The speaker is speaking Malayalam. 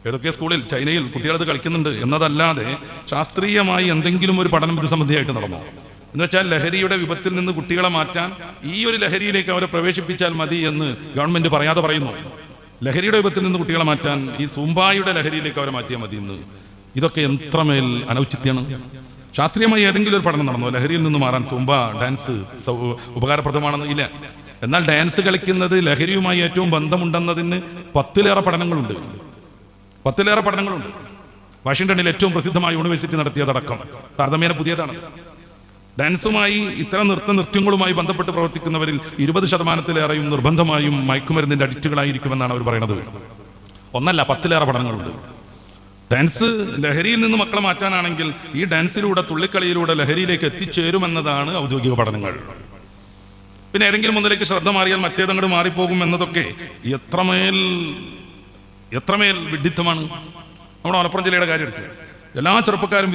ഏതൊക്കെ സ്കൂളിൽ ചൈനയിൽ കുട്ടികളത് കളിക്കുന്നുണ്ട് എന്നതല്ലാതെ ശാസ്ത്രീയമായി എന്തെങ്കിലും ഒരു പഠനം ഇത് സംബന്ധിയായിട്ട് നടന്നു എന്ന് വെച്ചാൽ ലഹരിയുടെ വിപത്തിൽ നിന്ന് കുട്ടികളെ മാറ്റാൻ ഈ ഒരു ലഹരിയിലേക്ക് അവരെ പ്രവേശിപ്പിച്ചാൽ മതി എന്ന് ഗവൺമെന്റ് പറയാതെ പറയുന്നു. ലഹരിയുടെ വിപത്തിൽ നിന്ന് കുട്ടികളെ മാറ്റാൻ ഈ സൂംബായുടെ ലഹരിയിലേക്ക് അവരെ മാറ്റിയാൽ മതി എന്ന്. ഇതൊക്കെ എത്രമേൽ അനൗചിത്യാണ്. ശാസ്ത്രീയമായി ഏതെങ്കിലും ഒരു പഠനം നടന്നോ ലഹരിയിൽ നിന്ന് മാറാൻ സൂംബ ഡാൻസ് ഉപകാരപ്രദമാണെന്ന്? ഇല്ല. എന്നാൽ ഡാൻസ് കളിക്കുന്നത് ലഹരിയുമായി ഏറ്റവും ബന്ധമുണ്ടെന്നതിന് 10-ലേറെ പഠനങ്ങളുണ്ട്. വാഷിംഗ്ടണിൽ ഏറ്റവും പ്രസിദ്ധമായ യൂണിവേഴ്സിറ്റി നടത്തിയതടക്കം താരതമ്യേന പുതിയതാണ്. ഡാൻസുമായി ഇത്തരം നൃത്യങ്ങളുമായി ബന്ധപ്പെട്ട് പ്രവർത്തിക്കുന്നവരിൽ 20% നിർബന്ധമായും മയക്കുമരുന്നിന്റെ അഡിക്റ്റുകളായിരിക്കുമെന്നാണ് അവർ പറയുന്നത്. ഒന്നല്ല, 10-ലേറെ പഠനങ്ങളുണ്ട്. ഡാൻസ് ലഹരിയിൽ നിന്ന് മക്കളെ മാറ്റാനാണെങ്കിൽ ഈ ഡാൻസിലൂടെ, തുള്ളിക്കളിയിലൂടെ ലഹരിയിലേക്ക് എത്തിച്ചേരുമെന്നതാണ് ഔദ്യോഗിക പഠനങ്ങൾ. പിന്നെ ഏതെങ്കിലും ഒന്നിലേക്ക് ശ്രദ്ധ മാറിയാൽ മറ്റേതങ്ങോട്ട് മാറിപ്പോകും എന്നതൊക്കെ എത്രമേൽ വിഡിത്തമാണ്. നമ്മുടെ മലപ്പുറം ജില്ലയുടെ കാര്യം എടുക്കുക. എല്ലാ ചെറുപ്പക്കാരും